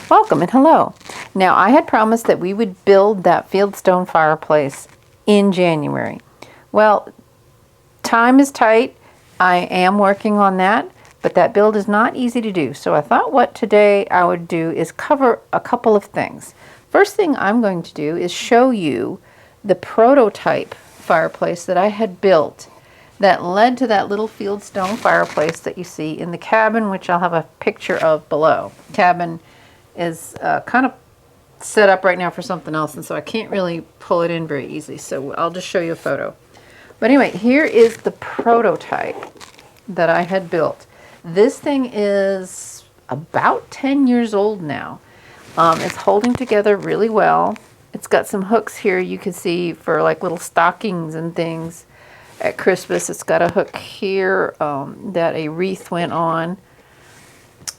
Welcome and hello. Now, I had promised that we would build that fieldstone fireplace in January. Well, time is tight. I am working on that, but that build is not easy to do. So I thought what today I would do is cover a couple of things. First thing I'm going to do is show you the prototype fireplace that I had built that led to that little fieldstone fireplace that you see in the cabin, which I'll have a picture of below. Cabin is kind of set up right now for something else, and so I can't really pull it in very easily, so I'll just show you a photo. But anyway, here is the prototype that I had built. This thing is about 10 years old now. It's holding together really well. It's got some hooks here you can see for like little stockings and things at Christmas. It's got a hook here that a wreath went on.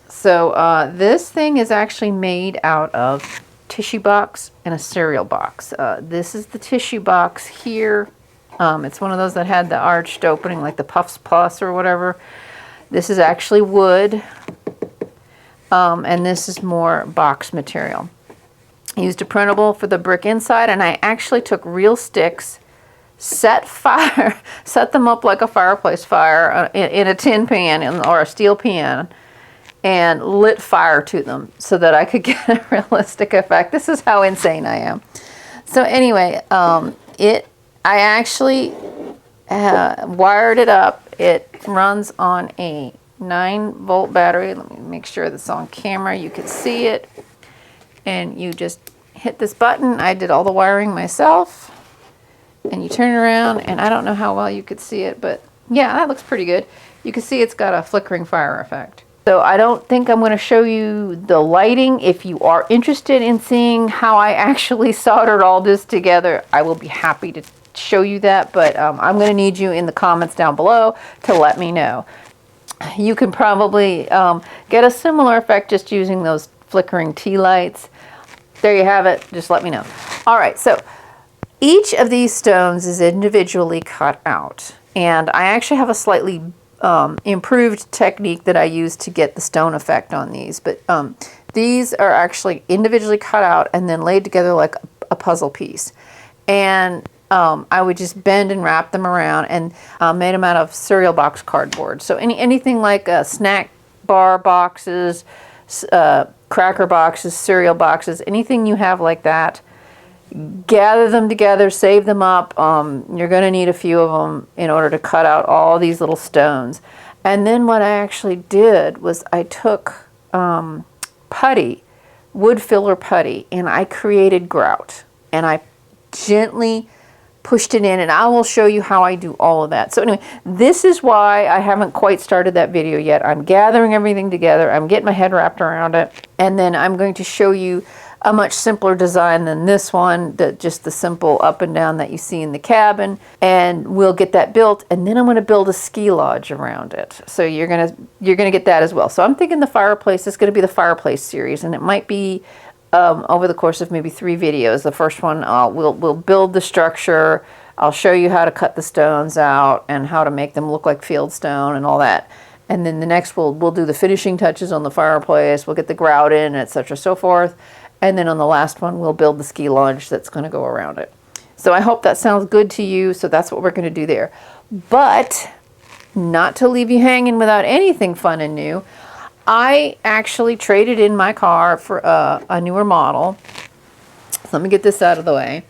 So this thing is actually made out of tissue box and a cereal box. This is the tissue box here. It's one of those that had the arched opening like the Puffs Plus or whatever. This is actually wood, and this is more box material. I used a printable for the brick inside, and I actually took real sticks, set them up like a fireplace fire in a tin pan or a steel pan, and lit fire to them so that I could get a realistic effect. This is how insane I am. So anyway, I actually wired it up. It runs on a 9-volt battery. Let me make sure that's on camera. You can see it. And you just hit this button. I did all the wiring myself. And you turn it around, and I don't know how well you could see it, but yeah, that looks pretty good. You can see it's got a flickering fire effect. So I don't think I'm going to show you the lighting. If you are interested in seeing how I actually soldered all this together, I will be happy to show you that, but I'm going to need you in the comments down below to let me know. You can probably get a similar effect just using those flickering tea lights. There you have it. Just let me know. All right, so each of these stones is individually cut out, and I actually have a slightly improved technique that I use to get the stone effect on these, but these are actually individually cut out and then laid together like a puzzle piece. And I would just bend and wrap them around, and made them out of cereal box cardboard. So anything like snack bar boxes, cracker boxes, cereal boxes, anything you have like that, gather them together, save them up. You're going to need a few of them in order to cut out all these little stones. And then what I actually did was I took putty, wood filler putty, and I created grout. And I gently pushed it in, and I will show you how I do all of that. So anyway, this is why I haven't quite started that video yet. I'm gathering everything together. I'm getting my head wrapped around it. And then I'm going to show you a much simpler design than this one, just the simple up and down that you see in the cabin, and we'll get that built, and then I'm going to build a ski lodge around it. So you're gonna get that as well. So I'm thinking the fireplace is going to be the Fireplace series, and it might be over the course of maybe 3 videos. The first one we'll build the structure. I'll show you how to cut the stones out and how to make them look like fieldstone and all that. And then the next we'll do the finishing touches on the fireplace. We'll get the grout in, etc., so forth. And then on the last one, we'll build the ski lodge that's going to go around it. So I hope that sounds good to you. So that's what we're going to do there. But not to leave you hanging without anything fun and new, I actually traded in my car for a newer model. So let me get this out of the way.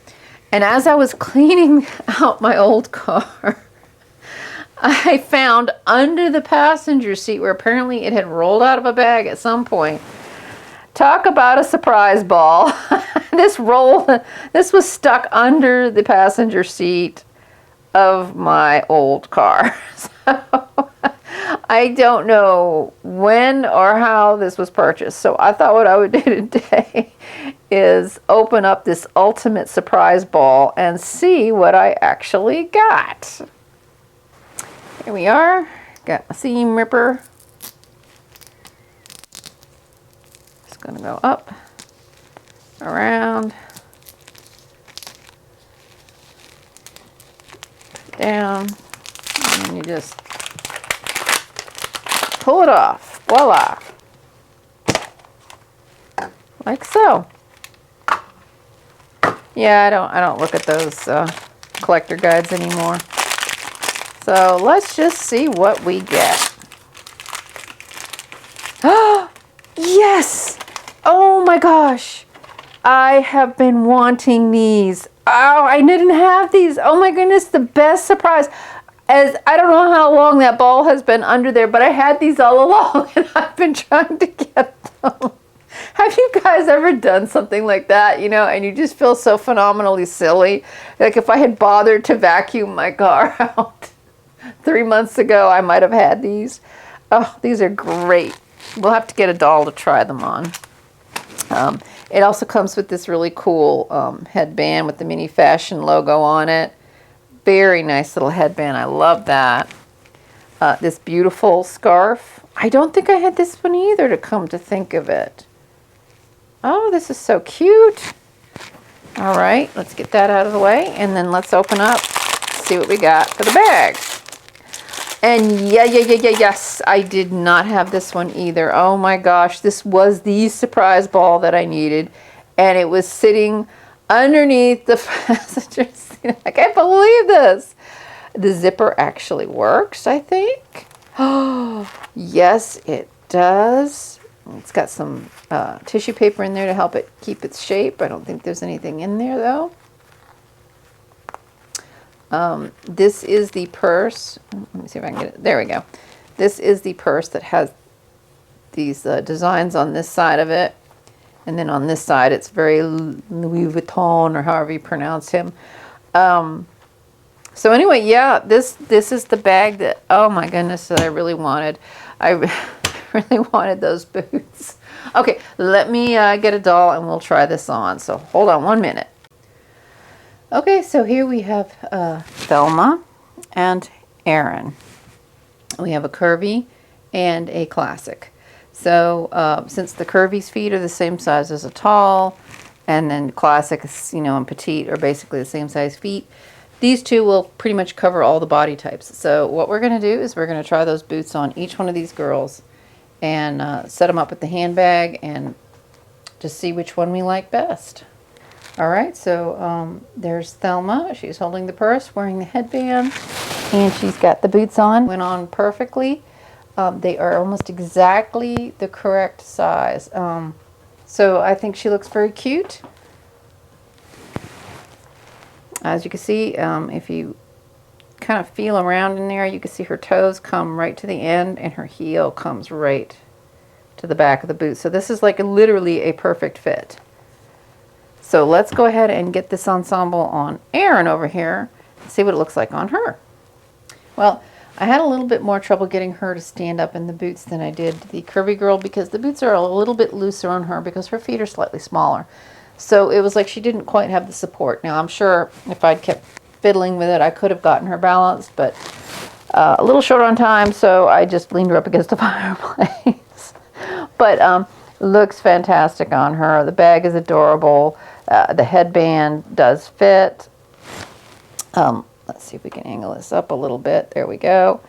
And as I was cleaning out my old car, I found under the passenger seat, where apparently it had rolled out of a bag at some point. Talk about a surprise ball. This was stuck under the passenger seat of my old car. So I don't know when or how this was purchased. So I thought what I would do today is open up this ultimate surprise ball and see what I actually got. Here we are. Got my seam ripper. Going to go up, around, down, and then you just pull it off. Voila. like so. Yeah, I don't look at those collector guides anymore. So let's just see what we get. Yes! Oh my gosh! I have been wanting these. Oh, I didn't have these. Oh my goodness, the best surprise. As I don't know how long that ball has been under there, but I had these all along and I've been trying to get them. Have you guys ever done something like that, you know, and you just feel so phenomenally silly? Like if I had bothered to vacuum my car out 3 months ago, I might have had these. Oh, these are great. We'll have to get a doll to try them on. It also comes with this really cool headband with the Mini Fashion logo on it. Very nice little headband. I love that. This beautiful scarf. I don't think I had this one either, to come to think of it. Oh, this is so cute. All right, let's get that out of the way, and then let's open up, see what we got for the bag. And yes, I did not have this one either. Oh my gosh, this was the surprise ball that I needed, and it was sitting underneath the passenger seat. I can't believe this. The zipper actually works, I think. Oh, yes, it does. It's got some tissue paper in there to help it keep its shape. I don't think there's anything in there though. This is the purse. Let me see if I can get it. There we go. This is the purse that has these designs on this side of it. And then on this side, it's very Louis Vuitton, or however you pronounce him. So anyway, yeah, this is the bag that, oh my goodness, that I really wanted. I really wanted those boots. Okay, let me get a doll and we'll try this on. So hold on 1 minute. Okay, so here we have Thelma and Aaron. We have a curvy and a classic. So since the curvy's feet are the same size as a tall, and then classic, you know, and petite are basically the same size feet, these two will pretty much cover all the body types. So what we're going to do is we're going to try those boots on each one of these girls and set them up with the handbag and just see which one we like best. All right, so there's Thelma. She's holding the purse, wearing the headband, and she's got the boots on. Went on perfectly. They are almost exactly the correct size. So I think she looks very cute. As you can see, if you kind of feel around in there, you can see her toes come right to the end and her heel comes right to the back of the boot. So this is like literally a perfect fit. So let's go ahead and get this ensemble on Erin over here and see what it looks like on her. Well, I had a little bit more trouble getting her to stand up in the boots than I did the curvy girl, because the boots are a little bit looser on her because her feet are slightly smaller. So it was like she didn't quite have the support. Now I'm sure if I'd kept fiddling with it, I could have gotten her balanced, but a little short on time, so I just leaned her up against the fireplace. But looks fantastic on her. The bag is adorable. The headband does fit. Let's see if we can angle this up a little bit. There we go.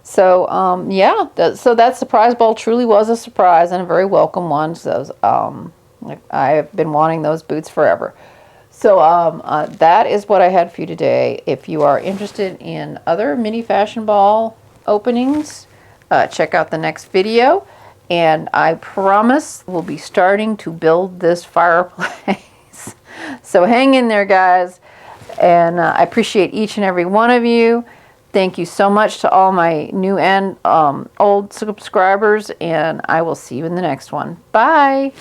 So yeah, so that surprise ball truly was a surprise and a very welcome one. So I've been wanting those boots forever. So that is what I had for you today. If you are interested in other mini fashion ball openings, check out the next video. And I promise we'll be starting to build this fireplace. So hang in there, guys. And I appreciate each and every one of you. Thank you so much to all my new and old subscribers. And I will see you in the next one. Bye.